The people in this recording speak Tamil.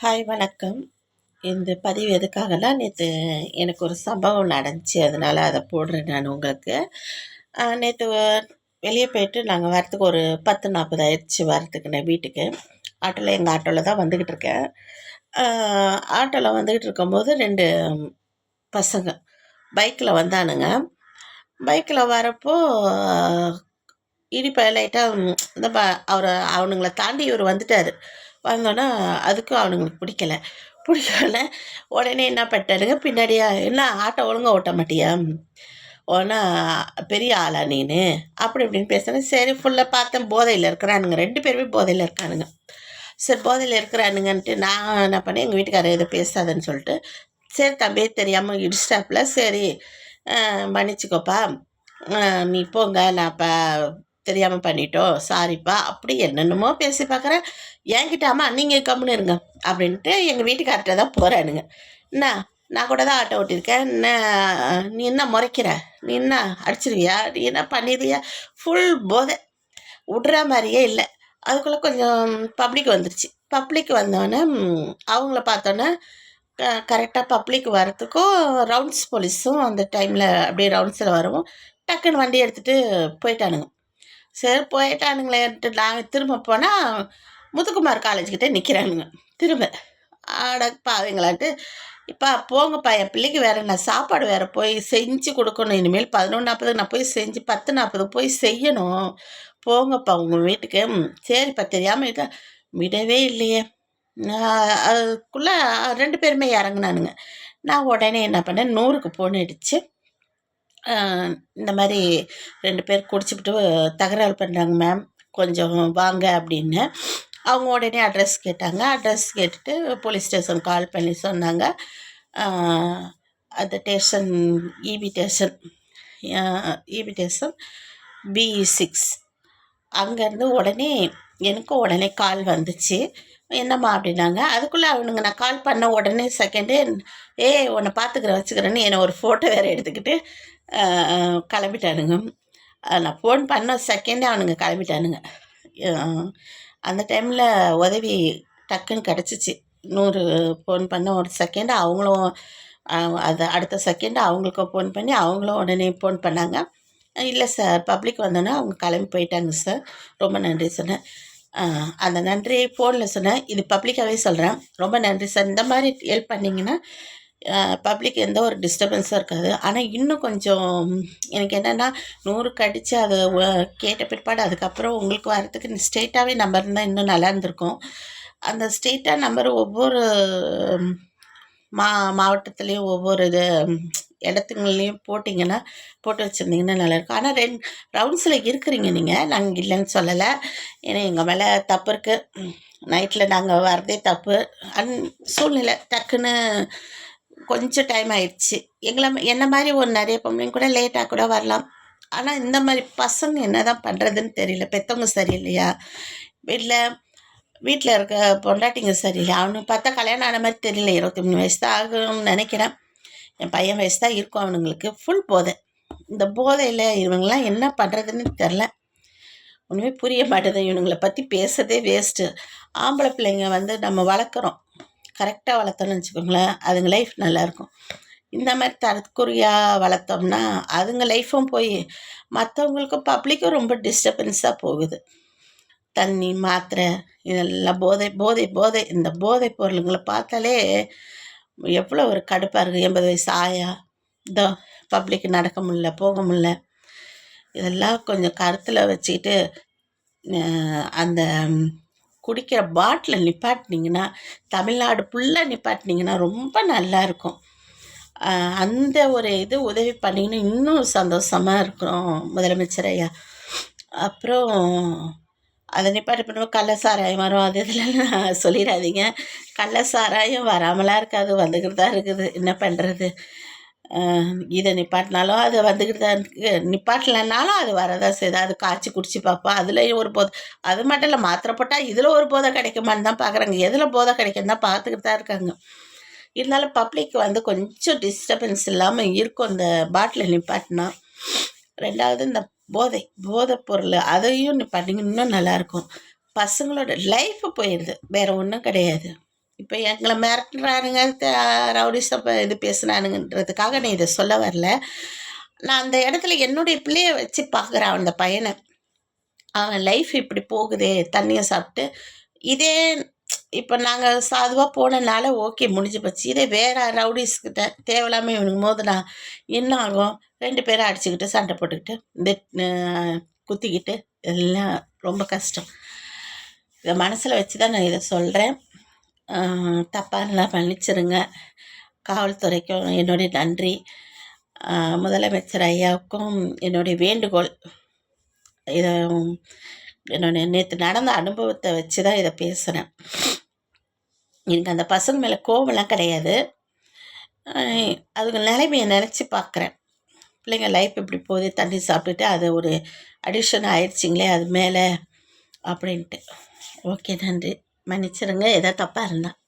ஹாய் வணக்கம். இந்த பதிவு எதுக்காகனா, நேற்று எனக்கு ஒரு சம்பவம் நடந்துச்சு. அதனால் அதை போடுறேன் நான் உங்களுக்கு. நேற்று வெளியே போயிட்டு நாங்கள் வரத்துக்கு ஒரு 10:40 ஆயிடுச்சு வரத்துக்கு நான் வீட்டுக்கு. எங்கள் ஆட்டோவில் தான் வந்துக்கிட்டு இருக்கேன். ஆட்டோவில் வந்துக்கிட்டு இருக்கும்போது 2 பசங்க பைக்கில் வந்தானுங்க. பைக்கில் வரப்போ இடிப்ப லைட்டாக இந்த அவனுங்களை தாண்டி இவர் வந்துட்டார். வந்தோன்னே அதுக்கும் அவனுங்களுக்கு பிடிக்கல. உடனே என்ன பண்ணிட்டானுங்க, பின்னாடியா என்ன ஆட்டோ ஒழுங்கா ஓட்ட மாட்டியா, உடனே பெரிய ஆளா நீனு அப்படி இப்படின்னு பேசுனேன். சரி, ஃபுல்லாக பார்த்தேன் போதையில் இருக்கிறானுங்க, 2 பேருமே போதையில் இருக்கானுங்க. சரி, போதையில் இருக்கிறானுங்கன்ட்டு நான் என்ன பண்ணேன், எங்கள் வீட்டுக்காரர் எதுவும் பேசாதன்னு சொல்லிட்டு, சரி தம்பி தெரியாமல் இடிச்சிட்டாப்புல, சரி மன்னிச்சிக்கோப்பா, நீ போங்க, நான் இப்போ தெரியாமல் பண்ணிட்டோம், சாரிப்பா அப்படி என்னென்னமோ பேசி பார்க்குறேன். என்கிட்ட அம்மா நீங்கள் கம்முன்னு இருங்க அப்படின்ட்டு எங்கள் வீட்டுக்கார்ட்ட தான் போகிறானுங்க. என்ன, நான் கூட தான் ஆட்டோ ஓட்டியிருக்கேன், நீ என்ன முறைக்கிற, நீ என்ன அடிச்சிருவியா, நீ என்ன பண்ணிடுவியா, ஃபுல் போதை, விட்ற மாதிரியே இல்லை. அதுக்குள்ளே கொஞ்சம் பப்ளிக் வந்துருச்சு. பப்ளிக் வந்தோடனே அவங்கள பார்த்தோன்னே கரெக்டாக பப்ளிக் வரத்துக்கும் ரவுண்ட்ஸ் போலீஸும் அந்த டைமில் அப்படியே ரவுண்ட்ஸில் வரவும் டக்குன்னு வண்டி எடுத்துகிட்டு போயிட்டானுங்க. சரி போயிட்டானுங்களேன்ட்டு நாங்கள் திரும்ப போனால் முத்துக்குமார் காலேஜ்கிட்ட நிற்கிறானுங்க. திரும்ப ஆட பாவீங்களான்ட்டு, இப்போ போங்கப்பா, என் பிள்ளைக்கு வேறு நான் சாப்பாடு வேறு போய் செஞ்சு கொடுக்கணும், இனிமேல் 11:40 நான் போய் செஞ்சு 10:40 போய் செய்யணும், போங்கப்பா உங்கள் வீட்டுக்கு. சரிப்பா தெரியாமல் விடவே இல்லையே. அதுக்குள்ளே 2 பேருமே இறங்குனானுங்க. நான் உடனே என்ன பண்ணேன், 100க்கு ஃபோன் அடித்து இந்த மாதிரி 2 பேர் குடிச்சுப்பிட்டு தகராறு பண்ணுறாங்க மேம், கொஞ்சம் வாங்க அப்படின்னு. அவங்க உடனே அட்ரஸ் கேட்டாங்க. அட்ரஸ் கேட்டுட்டு போலீஸ் ஸ்டேஷன் கால் பண்ணி சொன்னாங்க. அந்த ஸ்டேஷன் இபி ஸ்டேஷன் BE6. அங்கேருந்து உடனே எனக்கும் உடனே கால் வந்துச்சு. என்னம்மா அப்படின்னாங்க. அதுக்குள்ளே அவனுங்க நான் கால் பண்ண உடனே செகண்டே உன்னை வச்சுக்கிறேன்னு என்னை ஒரு ஃபோட்டோ வேறு எடுத்துக்கிட்டு கிளம்பிட்டானுங்க. நான் ஃபோன் பண்ண செகண்டே அவனுங்க கிளம்பிட்டானுங்க. அந்த டைமில் உதவி டக்குன்னு கிடச்சிச்சு. 100 ஃபோன் பண்ண ஒரு செகண்ட் அவங்களும் அது அடுத்த செகண்ட் அவங்களுக்கும் ஃபோன் பண்ணி அவங்களும் உடனே ஃபோன் பண்ணாங்க. இல்லை சார், பப்ளிக் வந்தோன்னே அவங்க கிளம்பி போயிட்டாங்க சார், ரொம்ப நன்றி சொன்னேன். அந்த நன்றி ஃபோனில் சொன்னேன், இது பப்ளிக்காகவே சொல்கிறேன், ரொம்ப நன்றி சார். இந்த மாதிரி ஹெல்ப் பண்ணிங்கன்னா பப்ளிக் எந்த ஒரு டிஸ்டர்பன்ஸும் இருக்காது. ஆனால் இன்னும் கொஞ்சம் எனக்கு என்னென்னா, 100க்கு அடித்து அதை கேட்ட பிற்பாடு அதுக்கப்புறம் உங்களுக்கு வரத்துக்கு ஸ்ட்ரெயிட்டாகவே நம்பர் இருந்தால் இன்னும் நல்லா இருந்திருக்கும். அந்த ஸ்ட்ரெயிட்டாக நம்பர் ஒவ்வொரு மாவட்டத்துலேயும் ஒவ்வொரு இடத்துங்கள்லையும் போட்டு வச்சுருந்தீங்கன்னா நல்லாயிருக்கும். ஆனால் ரவுண்ட்ஸில் இருக்கிறீங்க நீங்கள், நாங்கள் இல்லைன்னு சொல்லலை. ஏன்னா எங்கள் மேலே தப்பு இருக்குது, நைட்டில் நாங்கள் வரதே தப்பு. சூழ்நிலை டக்குன்னு கொஞ்சம் டைம் ஆயிடுச்சு. என்ன மாதிரி ஒரு நிறைய பொம்பளைங்க கூட லேட்டாக கூட வரலாம். ஆனால் இந்த மாதிரி பசங்க என்ன தான் பண்ணுறதுன்னு தெரியல. பெற்றவங்க சரியில்லையா, வீட்டில் இருக்க பொண்டாட்டிங்க சரியில்லை. அவனுக்கு பார்த்தா கல்யாணம் ஆன மாதிரி தெரியல, 23 வயசு தான் ஆகும்னு நினைக்கிறேன். என் பையன் வயசு தான் இருக்கும் அவனுங்களுக்கு. ஃபுல் போதை. இந்த போதையில் இவங்கெல்லாம் என்ன பண்ணுறதுன்னு தெரில, ஒன்றுமே புரிய மாட்டேது. இவனுங்களை பற்றி பேசுறதே வேஸ்ட்டு. ஆம்பளை பிள்ளைங்க நம்ம வளர்க்குறோம், கரெக்டாக வளர்த்தோன்னு வச்சுக்கோங்களேன், அதுங்க லைஃப் நல்லாயிருக்கும். இந்த மாதிரி தற்குறியாக வளர்த்தோம்னா அதுங்க லைஃப்பும் போய் மற்றவங்களுக்கும் பப்ளிக்கும் ரொம்ப டிஸ்டர்பன்ஸாக போகுது. தண்ணி, மாத்திரை, இதெல்லாம் போதை. இந்த போதை பொருளுங்களை பார்த்தாலே எவ்வளோ ஒரு கடுப்பாக இருக்குது. 80 வயசு ஆயா இதோ பப்ளிக்கு நடக்க முடியல, போக முடியல. இதெல்லாம் கொஞ்சம் கருத்தில் வச்சுக்கிட்டு அந்த குடிக்கிற பாட்டில் நிப்பாட்டினீங்கன்னா, தமிழ்நாடு ஃபுல்லாக நிப்பாட்டினீங்கன்னா ரொம்ப நல்லாயிருக்கும். அந்த ஒரு உதவி பண்ணிங்கன்னா இன்னும் சந்தோஷமாக இருக்கிறோம் முதலமைச்சர் ஐயா. அப்புறம் அதை நிப்பாட்டி பண்ணுவோம். கள்ள சாராயம் வரும், அது இதெல்லாம் சொல்லிடாதீங்க. கள்ள சாராயம் வராமலாம் இருக்காது, வந்துக்கிட்டு தான் இருக்குது. என்ன பண்ணுறது, இதை நிப்பாட்டினாலும் அது வந்துக்கிட்டு தான் இருக்குது, நிப்பாட்டலைன்னாலும் அது வரதான் செய்யுது. அது காய்ச்சி குடிச்சு பார்ப்போம், அதுலேயும் ஒரு போதை. அது மட்டும் இல்லை, மாத்திரை போட்டால் இதில் ஒரு போதை கிடைக்குமான்னு தான் பார்க்குறாங்க. எதில் போதை கிடைக்குன்னு தான் பார்த்துக்கிட்டு தான் இருக்காங்க. இருந்தாலும் பப்ளிக் கொஞ்சம் டிஸ்டர்பன்ஸ் இல்லாமல் இருக்கும் இந்த பாட்டில் நிப்பாட்டினா. 2வது இந்த போதை பொருள் அதையும் நிப்பாட்டிங்க இன்னும் நல்லாயிருக்கும். பசங்களோட லைஃப்பு போயிடுது, வேறு ஒன்றும் கிடையாது. இப்போ எங்களை மிரட்டுறானுங்க, ரவுடிசம் இது பேசுனானுங்கன்றதுக்காக நான் இதை சொல்ல வரல. நான் அந்த இடத்துல என்னுடைய பிள்ளைய வச்சு பார்க்குறேன் அந்த பையனை. அவன் லைஃப் இப்படி போகுதே, தண்ணியை சாப்பிட்டு. இதே இப்போ நாங்கள் சாதுவாக போனனால ஓகே முடிஞ்சு போச்சு. இதே வேறு ரவுடிஸ்கிட்ட தேவையில்லாமல் இவனுக்கு மோதுனா என்ன ஆகும்? 2 பேரும் அடிச்சுக்கிட்டு சண்டை போட்டுக்கிட்டு குத்திக்கிட்டு எல்லாம் ரொம்ப கஷ்டம். இதை மனசில் வச்சு தான் நான் இதை சொல்கிறேன். தப்பானலாம் மன்னிச்சிருங்க. காவல்துறைக்கும் என்னுடைய நன்றி. முதலமைச்சர் ஐயாவுக்கும் என்னுடைய வேண்டுகோள். இதை என்னுடைய நேற்று நடந்த அனுபவத்தை வச்சு தான் இதை பேசுகிறேன். எனக்கு அந்த பசங்க மேலே கோவம்லாம் கிடையாது. அதுங்க நிலைமையை நினச்சி பார்க்குறேன். பிள்ளைங்க லைஃப் இப்படி போகுது, தண்ணி சாப்பிட்டுட்டு அது ஒரு அடிக்ஷன் ஆயிடுச்சிங்களே அது மேலே அப்படின்ட்டு. ஓகே, நன்றி. மன்னிச்சிருங்க எதாவது தப்பாக இருந்தால்.